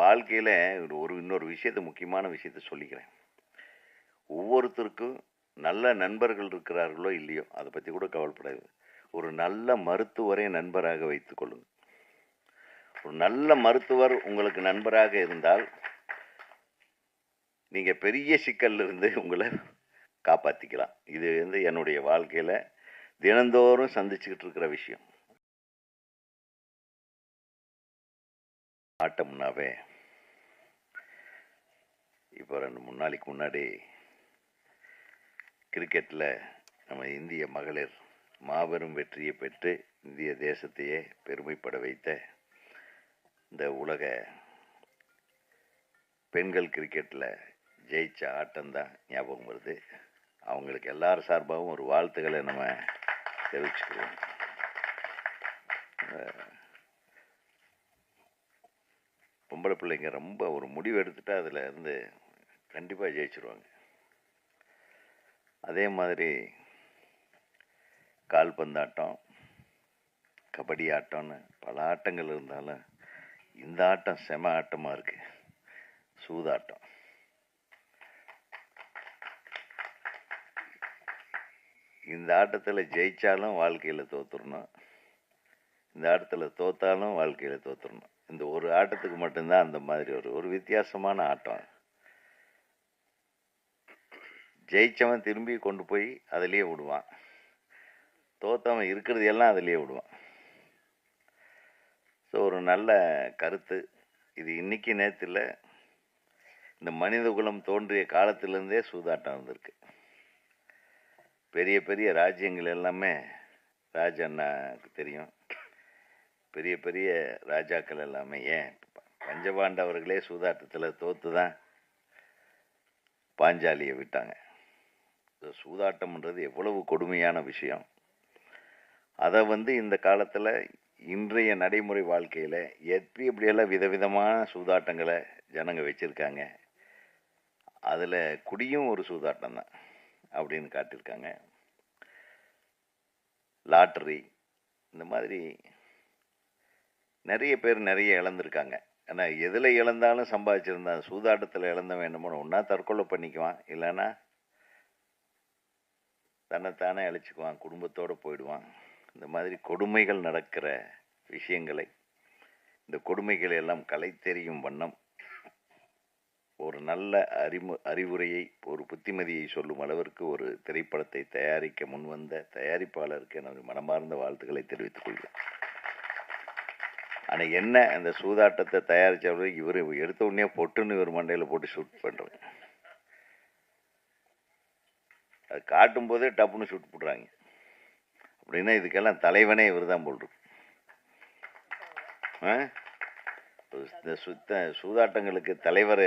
வாழ்க்கையில் இன்னொரு விஷயத்தை, முக்கியமான விஷயத்தை சொல்லிக்கிறேன். ஒவ்வொருத்தருக்கும் நல்ல நண்பர்கள் இருக்கிறார்களோ இல்லையோ, அதை பற்றி கூட கவலைப்படாது. ஒரு நல்ல மருத்துவரை நண்பராக வைத்துக் கொள்ளுங்கள். ஒரு நல்ல மருத்துவர் உங்களுக்கு நண்பராக இருந்தால் நீங்கள் பெரிய சிக்கல்ல இருந்து உங்களை காப்பாற்றிக்கலாம். இது என்னுடைய வாழ்க்கையில் தினந்தோறும் சந்திச்சுக்கிட்டு இருக்கிற விஷயம். ஆட்டம்னாவே இப்போ 2-3 நாளைக்கு முன்னாடி கிரிக்கெட்டில் நம்ம இந்திய மகளிர் மாபெரும் வெற்றியை பெற்று இந்திய தேசத்தையே பெருமைப்பட வைத்த இந்த உலக பெண்கள் கிரிக்கெட்டில் ஜெயிச்ச ஆட்டம்தான் ஞாபகம் வருது. அவங்களுக்கு எல்லார் சார்பாகவும் ஒரு வாழ்த்துக்களை நம்ம தெரிவிச்சுக்கிறோம். பொம்பளை பிள்ளைங்க ரொம்ப ஒரு முடிவு எடுத்துட்டா அதில் இருந்து கண்டிப்பாக ஜெயிச்சிருவாங்க. அதே மாதிரி கால்பந்தாட்டம், கபடி ஆட்டம்னு பல ஆட்டங்கள் இருந்தாலும் இந்த ஆட்டம் செம ஆட்டமாக இருக்கு. சூதாட்டம். இந்த ஆட்டத்தில் ஜெயிச்சாலும் வாழ்க்கையில் தோத்துடணும், இந்த ஆட்டத்தில் தோத்தாலும் வாழ்க்கையில் தோத்துடணும். இந்த ஒரு ஆட்டத்துக்கு மட்டும்தான் அந்த மாதிரி ஒரு வித்தியாசமான ஆட்டம். ஜெயிச்சவன் திரும்பி கொண்டு போய் அதிலேயே விடுவான், தோத்தவன் இருக்கிறது எல்லாம் அதிலேயே விடுவான். ஸோ ஒரு நல்ல கருத்து இது. இன்னைக்கு நேரத்தில் இந்த மனித குலம் தோன்றிய காலத்திலேருந்தே சூதாட்டம் இருந்திருக்கு. பெரிய பெரிய ராஜ்யங்கள் எல்லாமே, ராஜண்ணாக்கு தெரியும், பெரிய பெரிய ராஜாக்கள் எல்லாமே, ஏன் பஞ்சபாண்டவர்களே சூதாட்டத்தில் தோத்து தான் பாஞ்சாலியை விட்டாங்க. சூதாட்டம்ன்றது எவ்வளவு கொடுமையான விஷயம். அதை இந்த காலத்தில் இன்றைய நடைமுறை வாழ்க்கையில் எப்படியெல்லாம் விதவிதமான சூதாட்டங்களை ஜனங்க வச்சுருக்காங்க. அதில் குடியும் ஒரு சூதாட்டம் தான் அப்படின்னு காட்டியிருக்காங்க. லாட்டரி, இந்த மாதிரி நிறைய பேர் நிறைய இழந்திருக்காங்க. ஏன்னா எதில் இழந்தாலும் சம்பாதிச்சிருந்தான். சூதாட்டத்தில் இழந்தவன் என்ன பண்ண, ஒன்றா தற்கொலை பண்ணிக்குவான், இல்லைன்னா தன்னைத்தானே அழிச்சுக்குவான், குடும்பத்தோடு போயிடுவான். இந்த மாதிரி கொடுமைகள் நடக்கிற விஷயங்களை, இந்த கொடுமைகளை எல்லாம் கலை தெரியும் வண்ணம் ஒரு நல்ல அறிவுரையை, ஒரு புத்திமதியை சொல்லும் அளவிற்கு ஒரு திரைப்படத்தை தயாரிக்க முன்வந்த தயாரிப்பாளருக்கு எனது மனமார்ந்த வாழ்த்துக்களை தெரிவித்துக் கொள்கிறேன். ஆனால் என்ன, அந்த சூதாட்டத்தை தயாரித்தவர்கள் இவர் எடுத்த உடனே பொட்டுன்னு இவர் மண்டையில் போட்டு ஷூட் பண்ணுறது. அது காட்டும் போதே டப்புன்னு ஷூட் போடுறாங்க. அப்படின்னா இதுக்கெல்லாம் தலைவனே இவர் தான் போடுறது. இந்த சூதாட்டங்களுக்கு தலைவர்,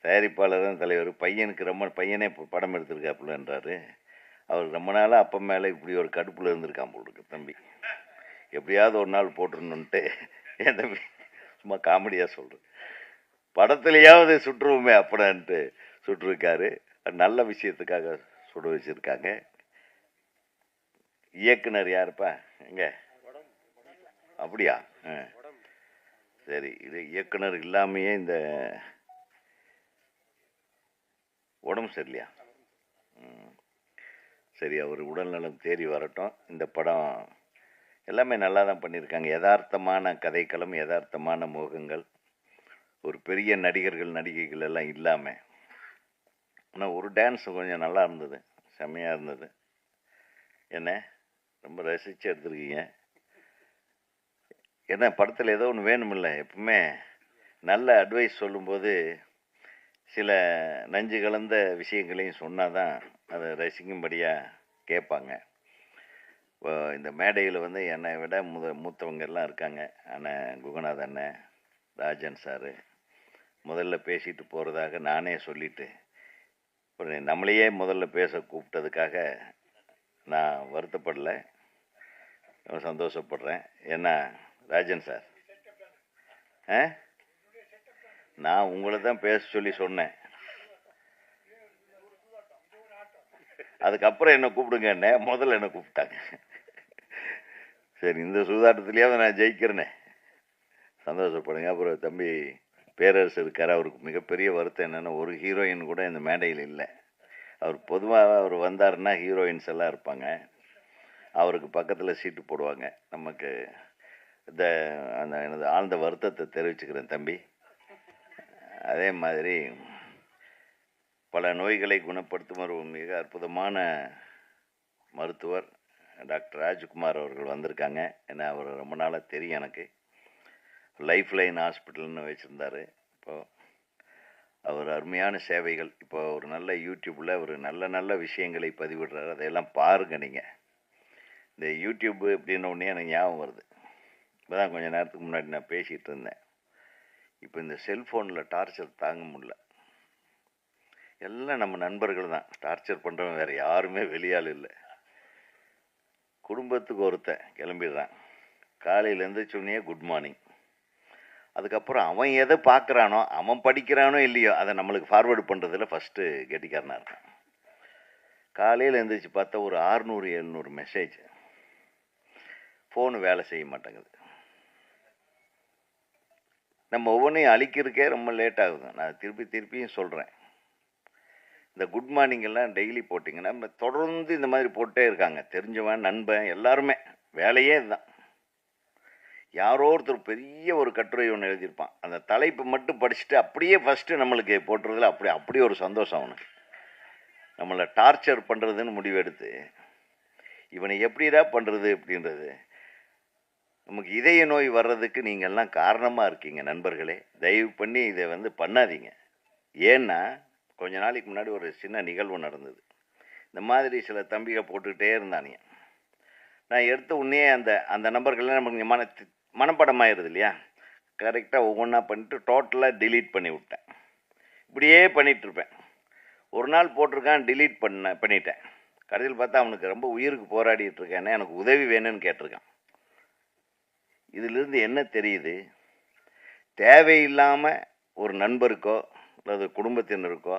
தயாரிப்பாளர் தான் தலைவர். பையனே படம் எடுத்திருக்காப்புலன்றாரு. அவர் ரொம்ப நாளாக அப்பா மேலே இப்படி ஒரு கடுப்பில் இருந்திருக்கான் போல் இருக்கு. தம்பி எப்படியாவது ஒரு நாள் போட்டுருணுன்ட்டு, என் தம்பி சும்மா காமெடியாக சொல்கிறேன், படத்துலையாவது சுற்றுவோமே அப்படின்ட்டு சுட்டுருக்காரு. நல்ல விஷயத்துக்காக சுட வச்சுருக்காங்க. இயக்குனர் யாருப்பா? எங்க? அப்படியா? சரி, இது இயக்குனர் இல்லாமையே இந்த உடம்பு சரியில்லையா? சரி, அவர் உடல்நலம் தேறி வரட்டும். இந்த படம் எல்லாமே நல்லா தான் பண்ணியிருக்காங்க. யதார்த்தமான கதைக்களம், யதார்த்தமான முகங்கள், ஒரு பெரிய நடிகர்கள் நடிகைகள் எல்லாம் இல்லாமல். ஆனால் ஒரு டான்ஸ் கொஞ்சம் நல்லா இருந்தது, செம்மையாக இருந்தது. என்ன ரொம்ப ரசித்து எடுத்துருக்கீங்க. ஏன்னா படத்தில் ஏதோ ஒன்று வேணுமில்ல. எப்பவுமே நல்ல அட்வைஸ் சொல்லும்போது சில நஞ்சு கலந்த விஷயங்களையும் சொன்னால் தான் அதை ரசிக்கும்படியாக கேட்பாங்க. இந்த மேடையில் என்னை விட மூத்தவங்க எல்லாம் இருக்காங்க. அண்ணன் குகநாத் அண்ணன், ராஜன் சாரு முதல்ல பேசிட்டு போகிறதாக நானே சொல்லிவிட்டு, அப்புறம் நம்மளையே முதல்ல பேச கூப்பிட்டதுக்காக நான் வருத்தப்படலை, சந்தோஷப்படுறேன். ஏன்னா ராஜன் சார், நான் உங்களை தான் பேச சொல்லி சொன்னேன். அதுக்கப்புறம் என்ன கூப்பிடுங்க, முதல்ல என்ன கூப்பிட்டாங்க. சரி, இந்த சூதாட்டத்திலேயாவது நான் ஜெயிக்கிறேனே, சந்தோஷப்படுங்க. அப்புறம் தம்பி பேரரசு இருக்கார். அவருக்கு மிகப்பெரிய வருத்தம் என்னென்னா, ஒரு ஹீரோயின் கூட இந்த மேடையில் இல்லை. அவர் பொதுவாக அவர் வந்தாருன்னா ஹீரோயின்ஸ் எல்லாம் இருப்பாங்க, அவருக்கு பக்கத்தில் சீட்டு போடுவாங்க. நமக்கு இந்த அந்த எனது ஆழ்ந்த வருத்தத்தை தெரிவிச்சுக்கிறேன் தம்பி. அதே மாதிரி பல நோய்களை குணப்படுத்தும் ஒரு மிக அற்புதமான மருத்துவர் டாக்டர் ராஜ்குமார் அவர்கள் வந்திருக்காங்க. ஏன்னா அவர் ரொம்ப நாளாக தெரியும் எனக்கு. லைஃப் லைன் ஹாஸ்பிட்டல்னு வச்சுருந்தார். இப்போது அவர் அருமையான சேவைகள். இப்போ ஒரு நல்ல யூடியூப்பில் ஒரு நல்ல நல்ல விஷயங்களை பதிவிடுறாரு. அதையெல்லாம் பாருங்கள் நீங்கள். இந்த யூடியூப்பு அப்படின்ன உடனே எனக்கு ஞாபகம் வருது. இப்போ தான் கொஞ்சம் நேரத்துக்கு முன்னாடி நான் பேசிகிட்டு இருந்தேன். இப்போ இந்த செல்ஃபோனில் டார்ச்சர் தாங்க முடியல. எல்லாம் நம்ம நண்பர்கள் தான் டார்ச்சர் பண்ணுறவங்க, வேறு யாருமே வெளியால் இல்லை. குடும்பத்துக்கு ஒருத்தன் கிளம்பிடுறான். காலையில் எழுந்திரிச்சோடனே குட் மார்னிங். அதுக்கப்புறம் அவன் எதை பார்க்குறானோ, அவன் படிக்கிறானோ இல்லையோ, அதை நம்மளுக்கு ஃபார்வேர்டு பண்ணுறதுல ஃபஸ்ட்டு கெட்டிக்காரனாக இருக்கான். காலையில் எழுந்திரிச்சு பார்த்தா ஒரு 600-700 மெசேஜ். ஃபோனு வேலை செய்ய மாட்டேங்குது. நம்ம ஒவ்வொன்றையும் அழிக்கிறதுக்கே ரொம்ப லேட் ஆகுது. நான் திருப்பியும் சொல்கிறேன், இந்த குட் மார்னிங் எல்லாம் டெய்லி போட்டிங்கன்னா நம்ம தொடர்ந்து இந்த மாதிரி போட்டே இருக்காங்க. தெரிஞ்சவன், நண்பன், எல்லாருமே வேலையே இதுதான். யாரோ ஒருத்தர் பெரிய ஒரு கட்டுரை ஒன்று எழுதியிருப்பான். அந்த தலைப்பு மட்டும் படிச்சுட்டு அப்படியே ஃபஸ்ட்டு நம்மளுக்கு போட்டுறதுல அப்படி ஒரு சந்தோஷம் அவனுக்கு. நம்மளை டார்ச்சர் பண்ணுறதுன்னு முடிவெடுத்து இவனை எப்படிடா பண்ணுறது அப்படின்றது. நமக்கு இதய நோய் வர்றதுக்கு நீங்கள்லாம் காரணமாக இருக்கீங்க நண்பர்களே. தயவு பண்ணி இதை பண்ணாதீங்க. ஏன்னா கொஞ்ச நாளைக்கு முன்னாடி ஒரு சின்ன நிகழ்வு நடந்தது. இந்த மாதிரி சில தம்பிகள் போட்டுக்கிட்டே இருந்தானுங்க. நான் எடுத்த உடனே அந்த நம்பர்கள்லாம் நமக்கு மனப்படமாயிருது இல்லையா. கரெக்டாக ஒவ்வொன்றா பண்ணிட்டு டோட்டலாக டிலீட் பண்ணி விட்டேன். இப்படியே பண்ணிகிட்ருப்பேன். ஒரு நாள் போட்டிருக்கான், டிலீட் பண்ணிட்டேன். கடைசியில் பார்த்தா அவனுக்கு ரொம்ப உயிருக்கு போராடிட்டு இருக்கேன்னு எனக்கு உதவி வேணும்னு கேட்டிருக்கான். இதிலிருந்து என்ன தெரியுது? தேவையில்லாமல் ஒரு நண்பருக்கோ அல்லது குடும்பத்தினருக்கோ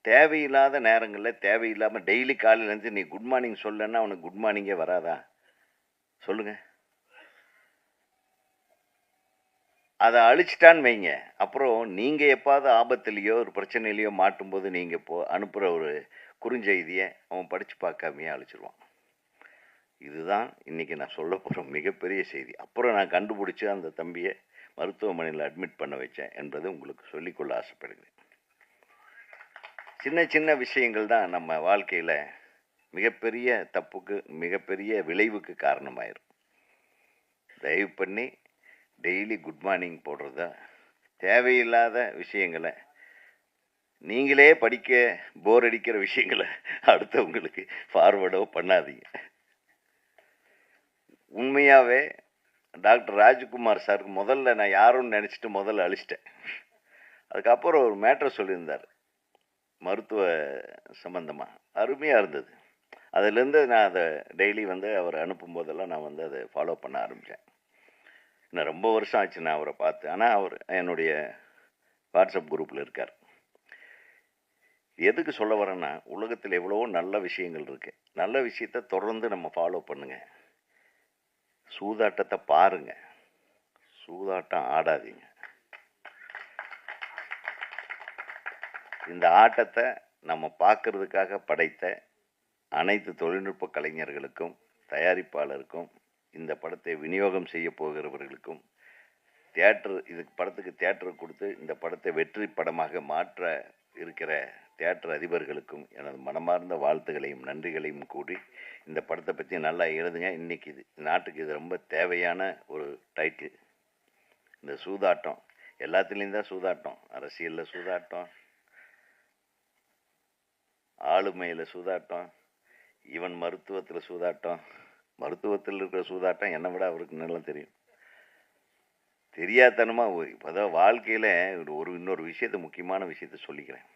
தேவையில்லாத நேரங்களில் தேவையில்லாமல் டெய்லி காலையிலேருந்து நீ குட் மார்னிங் சொல்லன்னா அவனுக்கு குட் மார்னிங்கே வராதா சொல்லுங்கள்? அதை அழிச்சிட்டான்னு வைங்க, அப்புறம் நீங்கள் எப்பாவது ஆபத்துலேயோ ஒரு பிரச்சனையிலையோ மாட்டும்போது நீங்கள் அனுப்புகிற ஒரு குறுஞ்செய்தியை அவன் படித்து பார்க்காமையே அழிச்சிருவான். இதுதான் இன்றைக்கி நான் சொல்ல போகிற மிகப்பெரிய செய்தி. அப்புறம் நான் கண்டுபிடிச்சி அந்த தம்பியை மருத்துவமனையில் அட்மிட் பண்ண வச்சேன் என்பதை உங்களுக்கு சொல்லிக்கொள்ள ஆசைப்படுகிறேன். சின்ன சின்ன விஷயங்கள் தான் நம்ம வாழ்க்கையில் மிகப்பெரிய தப்புக்கு, மிகப்பெரிய விளைவுக்கு காரணமாயிரும். தயவு பண்ணி டெய்லி குட் மார்னிங் போடுறத, தேவையில்லாத விஷயங்களை, நீங்களே படிக்க போர் அடிக்கிற விஷயங்களை அடுத்தவங்களுக்கு ஃபார்வேர்டோ பண்ணாதீங்க. உண்மையாகவே டாக்டர் ராஜ்குமார் சாருக்கு முதல்ல நான் யாருன்னு நினச்சிட்டு முதல்ல அழிச்சிட்டேன். அதுக்கப்புறம் ஒரு மேட்ரை சொல்லியிருந்தார் மருத்துவ சம்பந்தமாக, அருமையாக இருந்தது. அதிலேருந்து நான் அதை டெய்லி அவர் அனுப்பும்போதெல்லாம் நான் அதை ஃபாலோ பண்ண ஆரம்பித்தேன். இன்னும் ரொம்ப வருஷம் ஆச்சு நான் அவரை பார்த்து. ஆனால் அவர் என்னுடைய வாட்ஸ்அப் குரூப்பில் இருக்கார். எதுக்கு சொல்ல வரேன்னா, உலகத்தில் எவ்வளவோ நல்ல விஷயங்கள் இருக்குது. நல்ல விஷயத்தை தொடர்ந்து நம்ம ஃபாலோ பண்ணுங்க. சூதாட்டத்தை பாருங்க, சூதாட்டம் ஆடாதீங்க. இந்த ஆட்டத்தை நம்ம பார்க்கறதுக்காக படைத்த அனைத்து தொழில்நுட்ப கலைஞர்களுக்கும், தயாரிப்பாளருக்கும், இந்த படத்தை விநியோகம் செய்ய போகிறவர்களுக்கும், படத்துக்கு தியேட்டர் கொடுத்து இந்த படத்தை வெற்றி படமாக மாற்ற இருக்கிற தியேட்டர் அதிபர்களுக்கும் எனது மனமார்ந்த வாழ்த்துக்களையும் நன்றிகளையும் கூறி, இந்த படத்தை பற்றி நல்லா எழுதுங்க. இன்றைக்கி நாட்டுக்கு இது ரொம்ப தேவையான ஒரு டைட்டில். இந்த சூதாட்டம் எல்லாத்துலேயும் தான் சூதாட்டம். அரசியலில் சூதாட்டம், ஆளுமையில் சூதாட்டம், ஈவன் மருத்துவத்தில் சூதாட்டம். மருத்துவத்தில் இருக்கிற சூதாட்டம் என்னை விட அவருக்கு நல்லா தெரியும். தெரியாதனமாக இப்போதான் வாழ்க்கையில் இன்னொரு விஷயத்தை, முக்கியமான விஷயத்தை சொல்லிக்கிறேன்.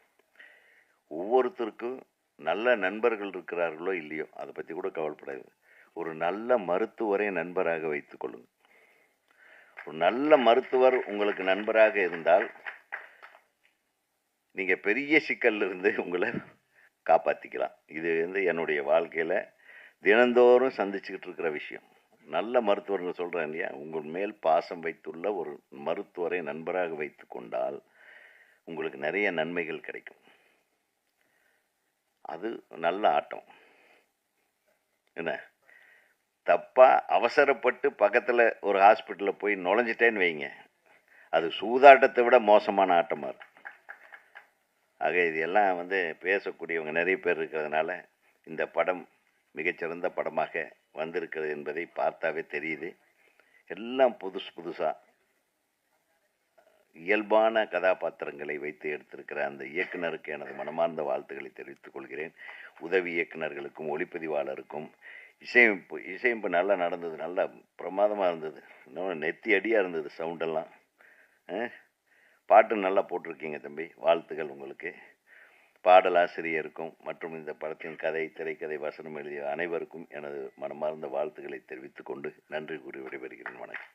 ஒவ்வொருத்தருக்கும் நல்ல நண்பர்கள் இருக்கிறார்களோ இல்லையோ அதை பற்றி கூட கவலைப்படாது. ஒரு நல்ல மருத்துவரை நண்பராக வைத்துக் கொள்ளுங்கள். ஒரு நல்ல மருத்துவர் உங்களுக்கு நண்பராக இருந்தால் நீங்கள் பெரிய சிக்கல்ல இருந்து உங்களை காப்பாற்றிக்கலாம். இது என்னுடைய வாழ்க்கையில் தினந்தோறும் சந்திச்சுக்கிட்டு இருக்கிற விஷயம். நல்ல மருத்துவர்கள் சொல்கிறேன் இல்லையா, உங்கள் மேல் பாசம் வைத்துள்ள ஒரு மருத்துவரை நண்பராக வைத்து கொண்டால் உங்களுக்கு நிறைய நன்மைகள் கிடைக்கும். அது நல்ல ஆட்டம். என்ன, தப்பாக அவசரப்பட்டு பக்கத்தில் ஒரு ஹாஸ்பிட்டலில் போய் நுழைஞ்சிட்டேன்னு வைங்க, அது சூதாட்டத்தை விட மோசமான ஆட்டமாக இருக்கும். ஆக இது எல்லாம் பேசக்கூடியவங்க நிறைய பேர் இருக்கிறதுனால இந்த படம் மிகச்சிறந்த படமாக வந்திருக்கிறது என்பதை பார்த்தாவே தெரியுது. எல்லாம் புதுசாக இயல்பான கதாபாத்திரங்களை வைத்து எடுத்திருக்கிற அந்த இயக்குனருக்கு எனது மனமார்ந்த வாழ்த்துக்களை தெரிவித்துக் கொள்கிறேன். உதவி இயக்குனர்களுக்கும் ஒளிப்பதிவாளருக்கும். இசையமைப்பு நல்லா நடந்தது, நல்லா பிரமாதமாக இருந்தது. இன்னொன்று நெத்தி அடியாக இருந்தது சவுண்டெல்லாம். பாட்டு நல்லா போட்டிருக்கீங்க தம்பி, வாழ்த்துக்கள் உங்களுக்கு. பாடலாசிரியருக்கும் மற்றும் இந்த படத்தின் கதை, திரைக்கதை, வசனம் எழுதிய அனைவருக்கும் எனது மனமார்ந்த வாழ்த்துக்களை தெரிவித்துக் கொண்டு நன்றி கூறி விடைபெறுகிறேன். வணக்கம்.